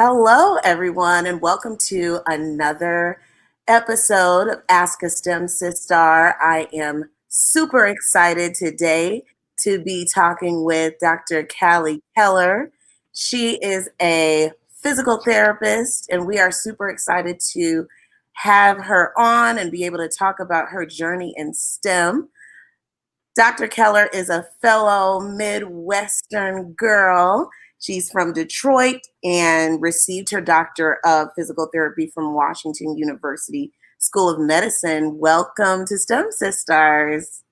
Hello, everyone, and welcome to another episode of Ask a STEM Sister. I am super excited today to be talking with Dr. Callie Keller. She is a physical therapist, and we are super excited to have her on and be able to talk about her journey in STEM. Dr. Keller is a fellow Midwestern girl. She's from Detroit and received her Doctor of Physical Therapy from Washington University School of Medicine. Welcome to STEM Sisters.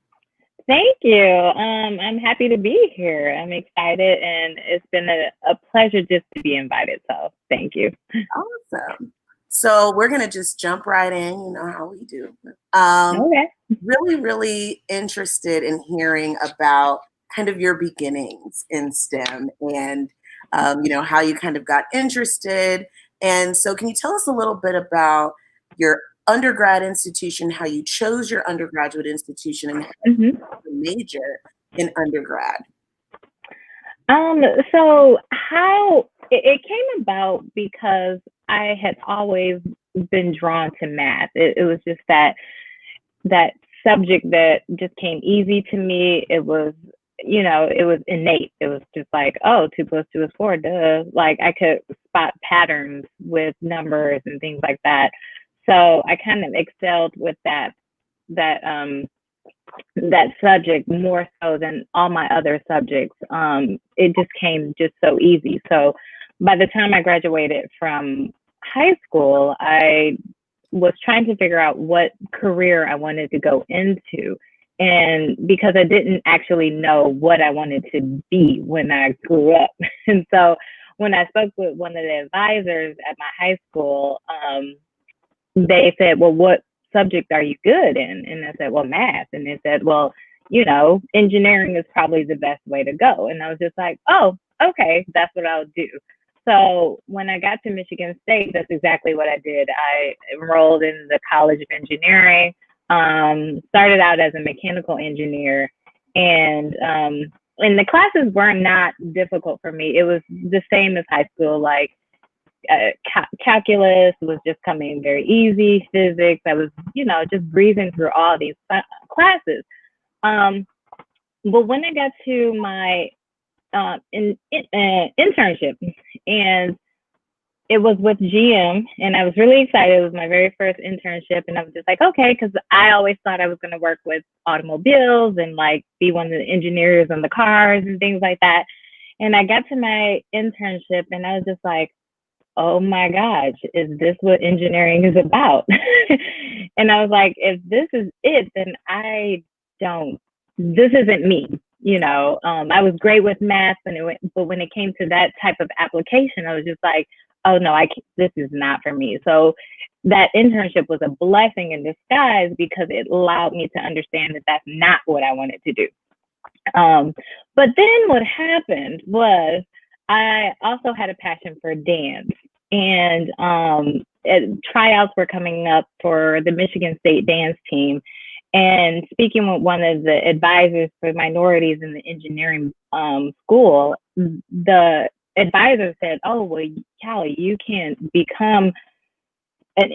Thank you. I'm happy to be here. I'm excited, and it's been a pleasure just to be invited. So thank you. Awesome. So we're going to just jump right in. You know how we do. Okay. Really interested in hearing about kind of your beginnings in STEM and, how you kind of got interested. And so can you tell us a little bit about your undergrad institution, how you chose your undergraduate institution, and how you hmm chose your major in undergrad? So how it came about because I had always been drawn to math. It was just that subject that just came easy to me. It was, it was innate. It was just like, oh, 2 + 2 is 4, duh. Like I could spot patterns with numbers and things like that. So I kind of excelled with that that subject more so than all my other subjects. It just came just so easy. So by the time I graduated from high school, I was trying to figure out what career I wanted to go into. And because I didn't actually know what I wanted to be when I grew up. And so when I spoke with one of the advisors at my high school, they said, well, what subject are you good in? And I said, well, math. And they said, well, engineering is probably the best way to go. And I was just like, oh, okay, that's what I'll do. So when I got to Michigan State, that's exactly what I did. I enrolled in the College of Engineering, started out as a mechanical engineer, and the classes were not difficult for me. It was the same as high school, like calculus was just coming very easy. Physics, I was, just breezing through all these classes. But when I got to my internship, and it was with GM, and I was really excited. It was my very first internship, and I was just like, okay, because I always thought I was going to work with automobiles and like be one of the engineers on the cars and things like that. And I got to my internship, and I was just like, oh my gosh, is this what engineering is about? And I was like, if this is it, then this isn't me. I was great with math, but when it came to that type of application, I was just like, oh no, this is not for me. So that internship was a blessing in disguise because it allowed me to understand that that's not what I wanted to do. But then what happened was I also had a passion for dance, and tryouts were coming up for the Michigan State dance team. And speaking with one of the advisors for minorities in the engineering school, the advisor said, "Oh, well, Callie, you can't be an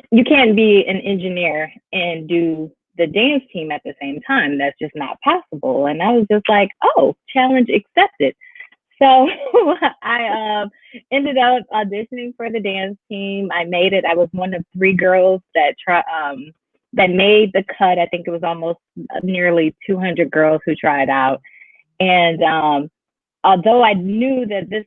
engineer and do the dance team at the same time. That's just not possible." And I was just like, "Oh, challenge accepted." So I ended up auditioning for the dance team. I made it. I was one of 3 girls that made the cut. I think it was almost nearly 200 girls who tried out. And although I knew that this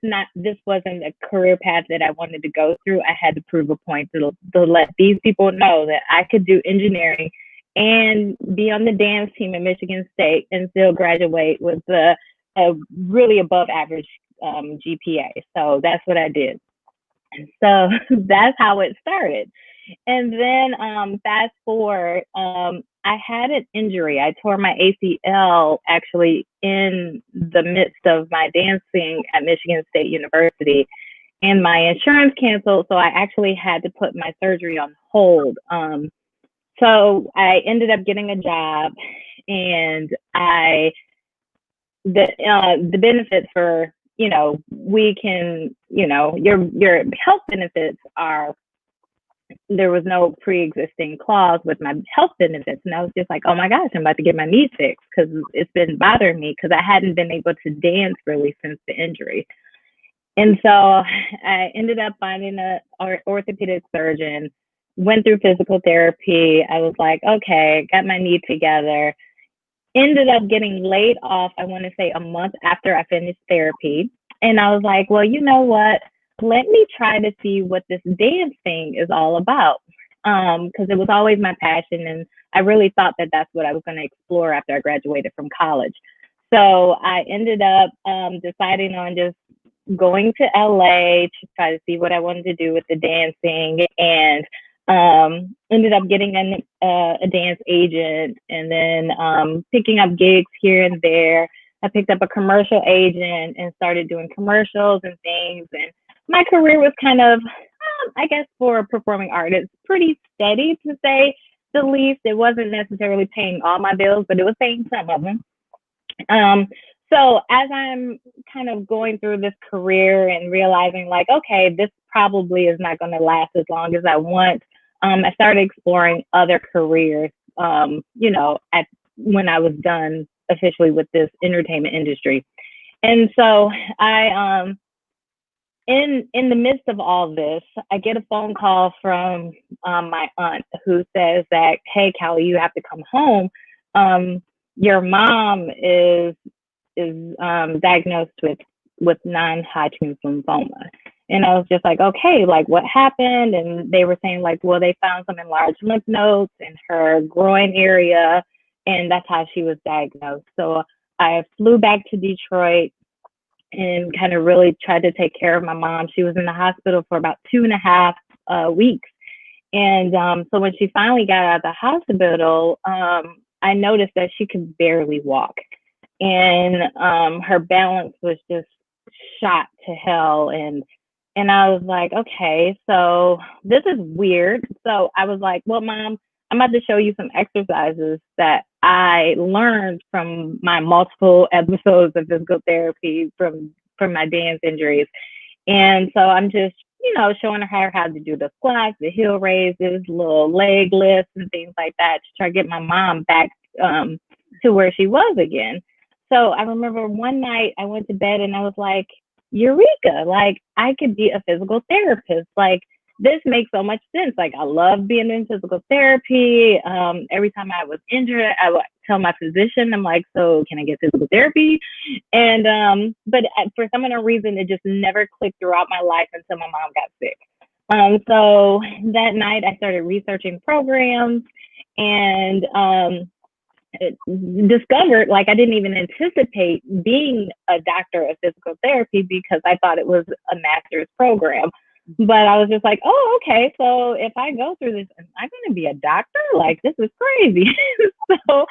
wasn't a career path that I wanted to go through, I had to prove a point to let these people know that I could do engineering and be on the dance team at Michigan State and still graduate with a really above average GPA. So that's what I did. And so that's how it started. And then fast forward, I had an injury. I tore my ACL actually in the midst of my dancing at Michigan State University, and my insurance canceled. So I actually had to put my surgery on hold. So I ended up getting a job, and the benefits for we can, your health benefits are, there was no pre-existing clause with my health benefits. And I was just like, oh my gosh, I'm about to get my knee fixed because it's been bothering me because I hadn't been able to dance really since the injury. And so I ended up finding a orthopedic surgeon, went through physical therapy. I was like, okay, got my knee together. Ended up getting laid off, I want to say a month after I finished therapy. And I was like, well, you know what? Let me try to see what this dance thing is all about. Because it was always my passion. And I really thought that that's what I was going to explore after I graduated from college. So I ended up deciding on just going to LA to try to see what I wanted to do with the dancing, and ended up getting a dance agent, and then picking up gigs here and there. I picked up a commercial agent and started doing commercials and things. And my career was kind of, I guess, for a performing artist, pretty steady to say the least. It wasn't necessarily paying all my bills, but it was paying some of them. So as I'm kind of going through this career and realizing like, okay, this probably is not going to last as long as I want, I started exploring other careers, when I was done officially with this entertainment industry. And so in the midst of all this, I get a phone call from my aunt who says that, hey, Callie, you have to come home. Your mom is diagnosed with non-Hodgkin's lymphoma. And I was just like, okay, like what happened? And they were saying like, well, they found some enlarged lymph nodes in her groin area, and that's how she was diagnosed. So I flew back to Detroit and kind of really tried to take care of my mom. She was in the hospital for about 2.5 weeks. And so when she finally got out of the hospital, I noticed that she could barely walk. And her balance was just shot to hell. And I was like, okay, so this is weird. So I was like, well, Mom, I'm about to show you some exercises that I learned from my multiple episodes of physical therapy from my dance injuries. And so I'm just, showing her how to do the squats, the heel raises, little leg lifts and things like that to try to get my mom back to where she was again. So I remember one night I went to bed and I was like, Eureka, like I could be a physical therapist. Like this makes so much sense. Like I love being in physical therapy. Every time I was injured, I would tell my physician, I'm like, so can I get physical therapy? And but for some unknown reason, it just never clicked throughout my life until my mom got sick. So that night I started researching programs and discovered, like, I didn't even anticipate being a doctor of physical therapy because I thought it was a master's program. But I was just like, oh, okay, so if I go through this, am I going to be a doctor? Like, this is crazy. So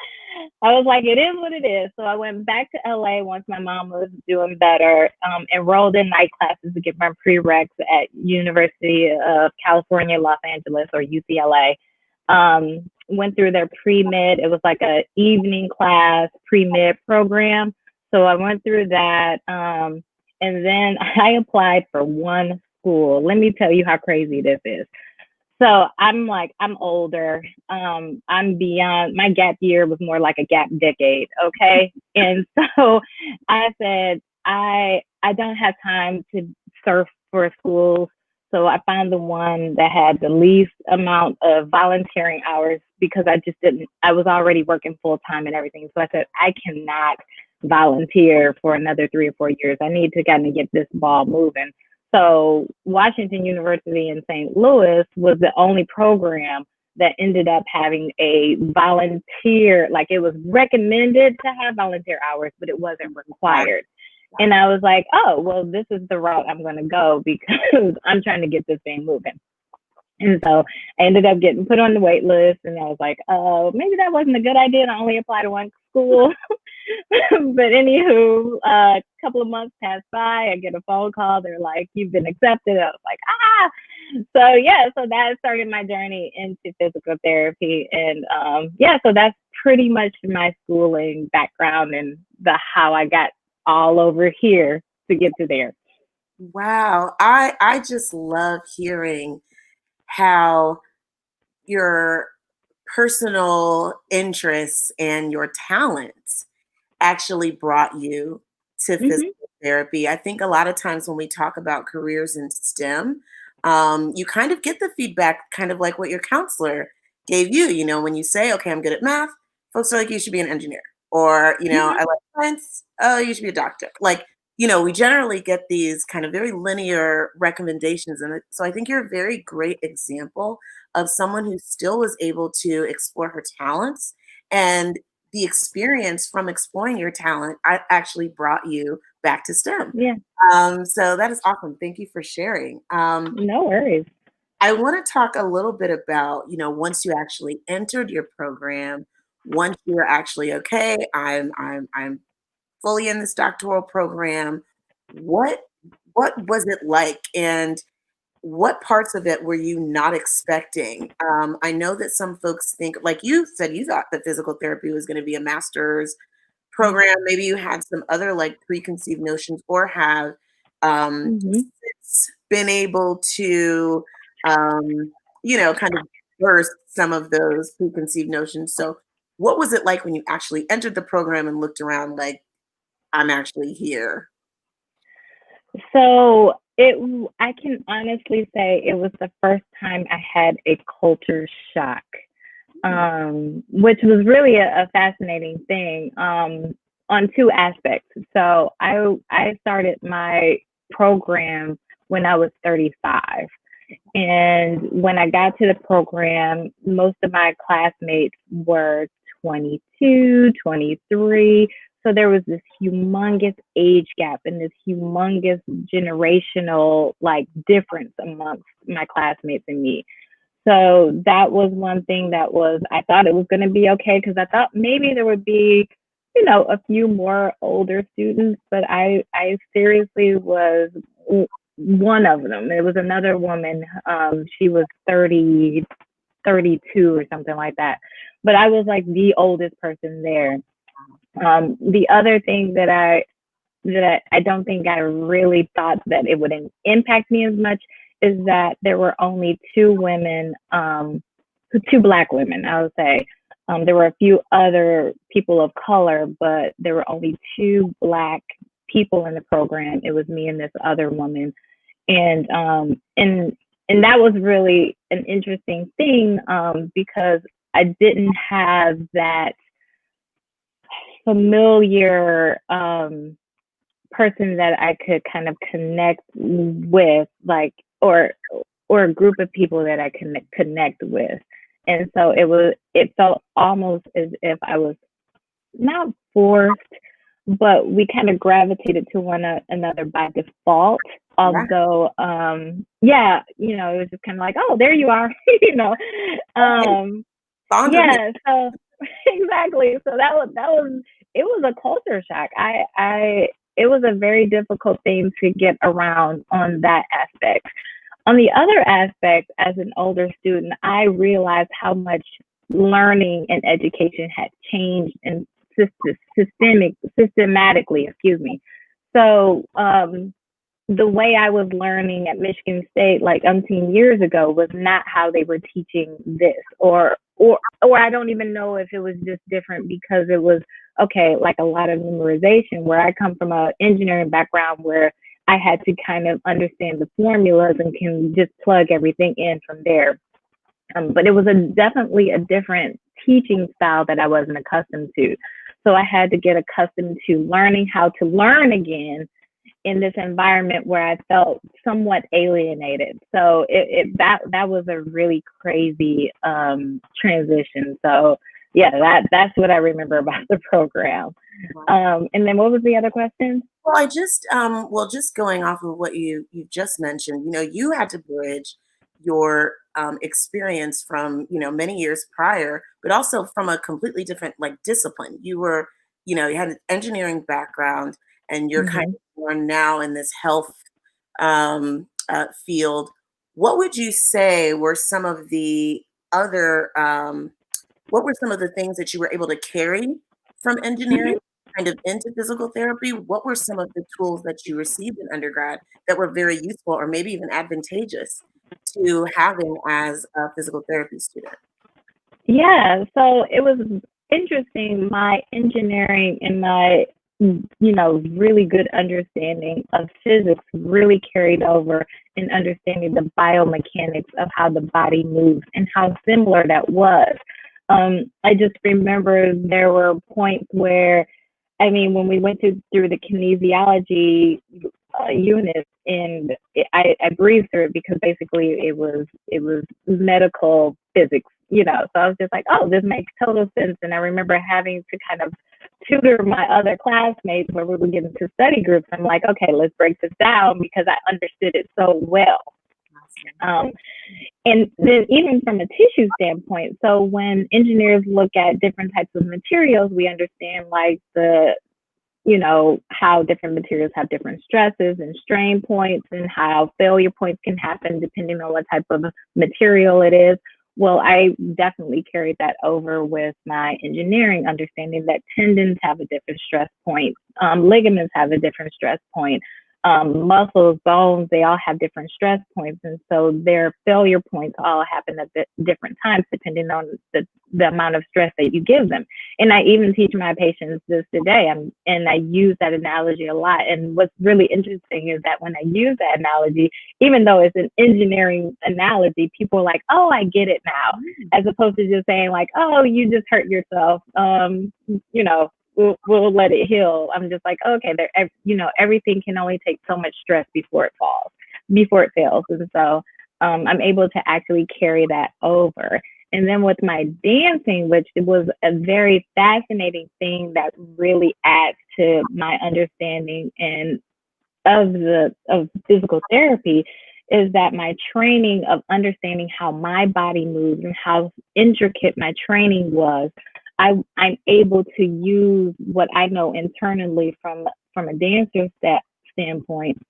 I was like, it is what it is. So I went back to LA once my mom was doing better, enrolled in night classes to get my prereqs at University of California, Los Angeles, or UCLA. Went through their pre-med. It was like a evening class pre-med program. So I went through that. And then I applied for one school. Let me tell you how crazy this is. So I'm older. I'm beyond, my gap year was more like a gap decade. Okay. And so I said, I don't have time to surf for schools. So I found the one that had the least amount of volunteering hours because I was already working full time and everything. So I said, I cannot volunteer for another 3 or 4 years. I need to kind of get this ball moving. So Washington University in St. Louis was the only program that ended up having a volunteer, like it was recommended to have volunteer hours, but it wasn't required. And I was like, oh, well, this is the route I'm going to go because I'm trying to get this thing moving. And so I ended up getting put on the wait list, and I was like, oh, maybe that wasn't a good idea to only apply to one school. But anywho, a couple of months passed by. I get a phone call. They're like, you've been accepted. I was like, ah. So yeah, so that started my journey into physical therapy. And so that's pretty much my schooling background and how I got all over here to get to there. Wow. I just love hearing how your personal interests and your talents actually brought you to physical Hmm. therapy. I think a lot of times when we talk about careers in STEM, you kind of get the feedback, kind of like what your counselor gave you. You know, when you say, okay, I'm good at math, folks are like, you should be an engineer. Or, you know, Hmm. I like science, oh, you should be a doctor. Like, you know, we generally get these kind of very linear recommendations. And so I think you're a very great example of someone who still was able to explore her talents, and the experience from exploring your talent actually brought you back to STEM. Yeah, So that is awesome. Thank you for sharing. no worries. I want to talk a little bit about, you know, once you actually entered your program, once you were actually okay, I'm fully in this doctoral program. What what was it like, and what parts of it were you not expecting? I know that some folks think, like you said, you thought that physical therapy was going to be a master's program. Maybe you had some other like preconceived notions, or have Hmm. since been able to, um, you know, kind of burst some of those preconceived notions. So, what was it like when you actually entered the program and looked around, like, I'm actually here? So I can honestly say it was the first time I had a culture shock, Hmm. which was really a fascinating thing, on two aspects. So I started my program when I was 35. And when I got to the program, most of my classmates were 22, 23. So there was this humongous age gap and this humongous generational like difference amongst my classmates and me. So that was one thing that was, I thought it was going to be okay because I thought maybe there would be, a few more older students, but I seriously was one of them. It was another woman. She was 30, 32 or something like that. But I was like the oldest person there. The other thing that I don't think I really thought that it would impact me as much is that there were only two women, two black women, I would say. There were a few other people of color, but there were only two black people in the program. It was me and this other woman, and that was really an interesting thing, because I didn't have that familiar, person that I could kind of connect with, like, or a group of people that I can connect with. And so it felt almost as if I was not forced, but we kind of gravitated to one another by default. Yeah. Although, yeah, it was just kind of like, oh, there you are, you know. Right. Um, Bond with me. yeah, so exactly. So that was it was a culture shock. I It was a very difficult thing to get around on that aspect. On the other aspect, as an older student, I realized how much learning and education had changed and systematically, excuse me. So, the way I was learning at Michigan State like umpteen years ago was not how they were teaching this, or I don't even know if it was just different because it was okay, like a lot of memorization, where I come from a engineering background where I had to kind of understand the formulas and can just plug everything in from there. But it was definitely a different teaching style that I wasn't accustomed to. So I had to get accustomed to learning how to learn again in this environment where I felt somewhat alienated. So that was a really crazy, transition. So yeah, that's what I remember about the program. And then what was the other question? Well, just going off of what you just mentioned, you know, you had to bridge your experience from, you know, many years prior, but also from a completely different like discipline. You were, you know, you had an engineering background, and you're kind Hmm. of more now in this health field. What would you say were some of the other what were some of the things that you were able to carry from engineering Hmm. kind of into physical therapy, what were some of the tools that you received in undergrad that were very useful or maybe even advantageous to having as a physical therapy student? Yeah, so it was interesting. My engineering and my, really good understanding of physics really carried over in understanding the biomechanics of how the body moves and how similar that was. I just remember there were points where, I mean, when we went through the kinesiology units, and I breezed through it because basically it was medical physics, So I was just like, oh, this makes total sense. And I remember having to kind of tutor my other classmates where we would get into study groups. I'm like, okay, let's break this down because I understood it so well. Um, and then even from a tissue standpoint, so when engineers look at different types of materials, we understand like how different materials have different stresses and strain points and how failure points can happen depending on what type of material it is. Well, I definitely carried that over with my engineering, understanding that tendons have a different stress point, ligaments have a different stress point, muscles, bones, they all have different stress points. And so their failure points all happen at different times, depending on the amount of stress that you give them. And I even teach my patients this today, and I use that analogy a lot. And what's really interesting is that when I use that analogy, even though it's an engineering analogy, people are like, oh, I get it now, as opposed to just saying like, oh, you just hurt yourself. We'll let it heal. I'm just like, okay, everything can only take so much stress before it fails. And so I'm able to actually carry that over. And then with my dancing, which was a very fascinating thing that really adds to my understanding and of physical therapy, is that my training of understanding how my body moves and how intricate my training was, I'm able to use what I know internally from a dancer standpoint,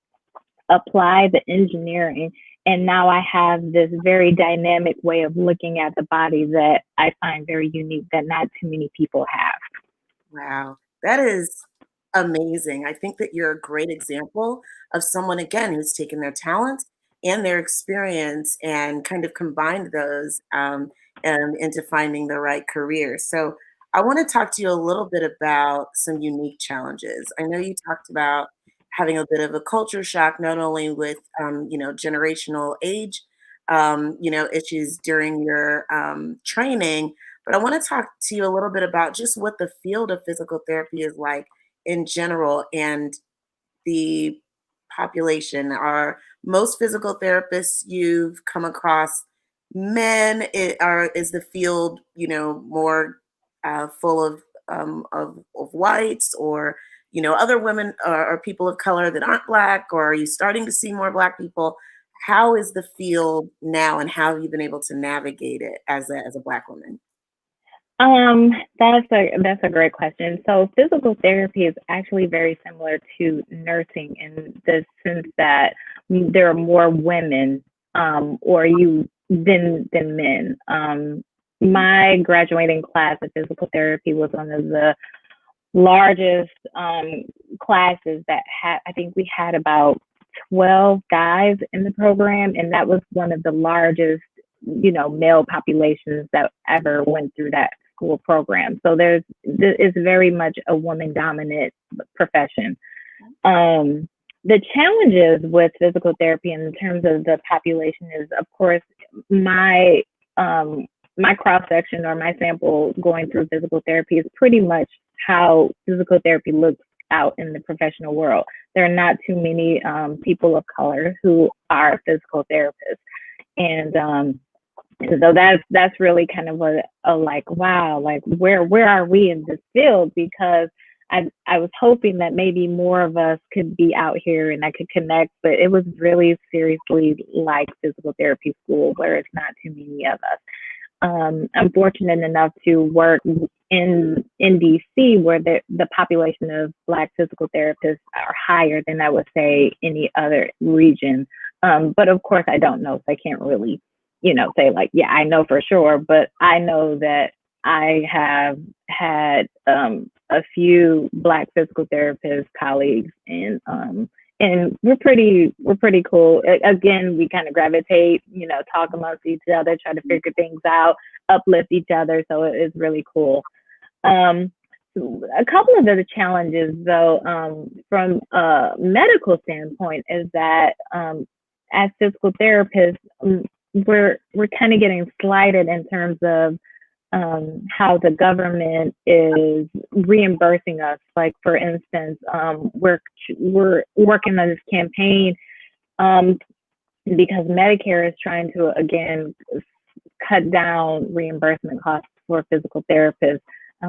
apply the engineering, and now I have this very dynamic way of looking at the body that I find very unique that not too many people have. Wow, that is amazing. I think that you're a great example of someone, again, who's taken their talents and their experience and kind of combined those into finding the right career. So, I want to talk to you a little bit about some unique challenges. I know you talked about having a bit of a culture shock, not only with generational age, issues during your training, but I want to talk to you a little bit about just what the field of physical therapy is like in general and the population. Are most physical therapists you've come across men? Is the field, more full of whites or, other women or people of color that aren't black? Or are you starting to see more black people? How is the field now, and how have you been able to navigate it as a black woman? That's a great question. So physical therapy is actually very similar to nursing in the sense that there are more women or you than men. My graduating class of physical therapy was one of the largest classes that had, I think we had about 12 guys in the program, and that was one of the largest, male populations that ever went through that school program. So it's very much a woman dominant profession. The challenges with physical therapy in terms of the population is, of course, my my cross section or my sample going through physical therapy is pretty much how physical therapy looks out in the professional world. There are not too many people of color who are physical therapists, and so that's really kind of a like, wow, like where are we in this field? Because I was hoping that maybe more of us could be out here and I could connect, but it was really seriously like physical therapy school where it's not too many of us. I'm fortunate enough to work in DC where the population of Black physical therapists are higher than I would say any other region. But of course I don't know, so I can't really, say like, yeah, I know for sure, but I know that I have had a few Black physical therapist colleagues, and we're pretty cool. Again, we kind of gravitate, talk amongst each other, try to figure things out, uplift each other. So it's really cool. A couple of the challenges, though, from a medical standpoint, is that as physical therapists, we're kind of getting slighted in terms of how the government is reimbursing us. Like, for instance, we're working on this campaign because Medicare is trying to, again, cut down reimbursement costs for physical therapists.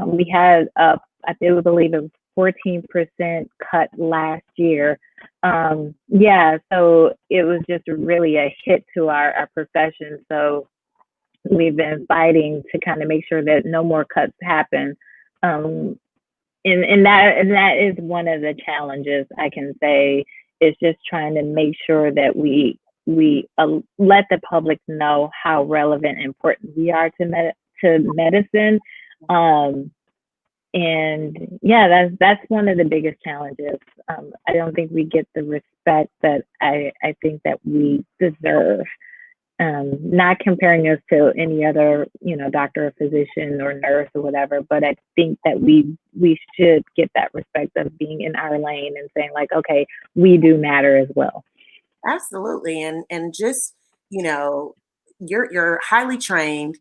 We had, I believe it was 14% cut last year. So it was just really a hit to our profession. So we've been fighting to kind of make sure that no more cuts happen. And that is one of the challenges, I can say, is just trying to make sure that we let the public know how relevant and important we are to medicine. And yeah, that's one of the biggest challenges. I don't think we get the respect that I think that we deserve. Not comparing us to any other, doctor or physician or nurse or whatever, but I think that we should get that respect of being in our lane and saying, like, okay, we do matter as well. Absolutely. And just, you're highly trained,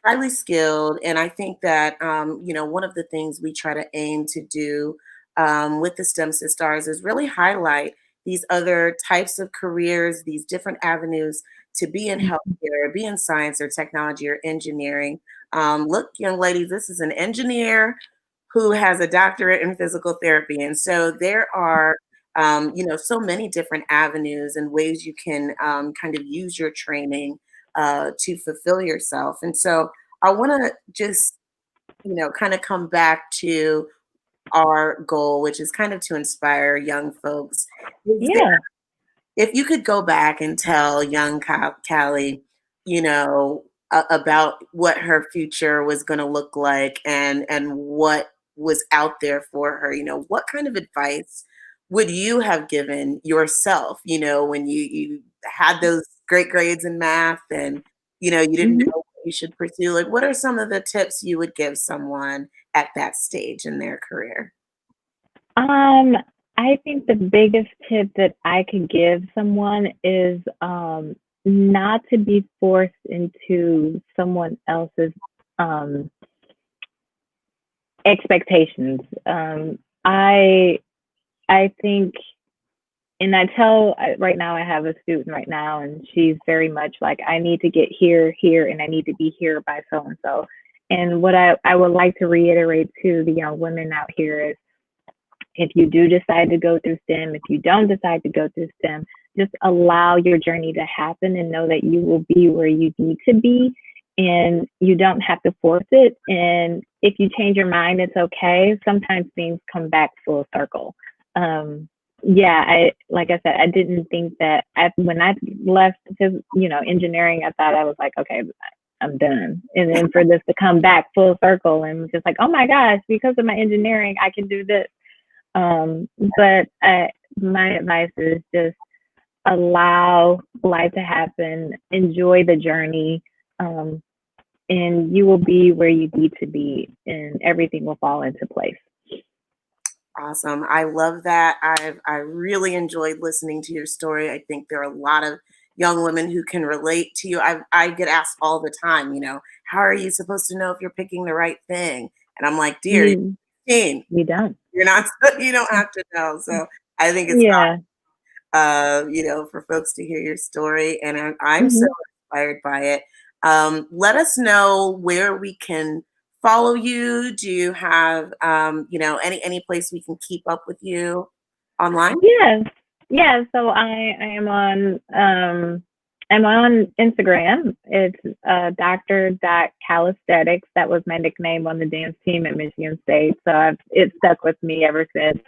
highly skilled. And I think that, one of the things we try to aim to do with the STEM Sisters is really highlight these other types of careers, these different avenues to be in healthcare, be in science or technology or engineering. Look, young ladies, this is an engineer who has a doctorate in physical therapy. And so there are, so many different avenues and ways you can kind of use your training to fulfill yourself. And so I want to just, kind of come back to our goal, which is kind of to inspire young folks. Yeah. If you could go back and tell young Callie, about what her future was going to look like and what was out there for her, what kind of advice would you have given yourself, when you had those great grades in math and, you didn't know Mm-hmm. what you should pursue? Like, what are some of the tips you would give someone at that stage in their career? I think the biggest tip that I could give someone is not to be forced into someone else's um, expectations. I think, and I tell right now, I have a student right now, and she's very much like, I need to get here, and I need to be here by so and so. And what I would like to reiterate to the young women out here is, if you do decide to go through STEM, if you don't decide to go through STEM, just allow your journey to happen and know that you will be where you need to be, and you don't have to force it. And if you change your mind, it's okay. Sometimes things come back full circle. Like I said, I didn't think that when I left, engineering, I thought I was like, okay, I'm done. And then for this to come back full circle and just like, oh my gosh, because of my engineering, I can do this. But my advice is just allow life to happen, enjoy the journey, and you will be where you need to be, and everything will fall into place. Awesome. I love that. I really enjoyed listening to your story. I think there are a lot of young women who can relate to you. I get asked all the time, how are you supposed to know if you're picking the right thing? And I'm like, dear, you're You 15. you don't. You're not, you don't have to know. So I think it's Yeah. for folks to hear your story, and I'm so Hmm. inspired by it. Let us know where we can follow you. Do you have, any place we can keep up with you online? Yes. Yeah. So I am on I'm on Instagram. It's Dr. Calisthenics. That was my nickname on the dance team at Michigan State. So it stuck with me ever since.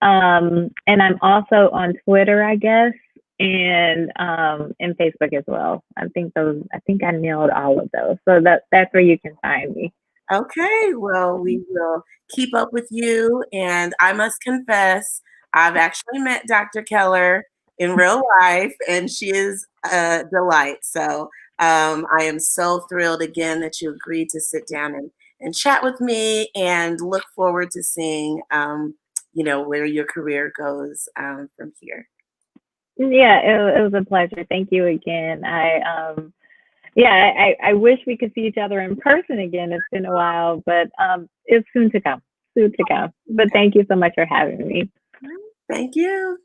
And I'm also on Twitter, I guess, and Facebook as well. I think I nailed all of those. So that's where you can find me. Okay, well, we will keep up with you. And I must confess, I've actually met Dr. Keller in real life, and she is a delight. So I am so thrilled again that you agreed to sit down and chat with me, and look forward to seeing, where your career goes from here. Yeah, it was a pleasure. Thank you again. Yeah, I wish we could see each other in person again. It's been a while, but it's soon to come. Soon to come. But thank you so much for having me. Thank you.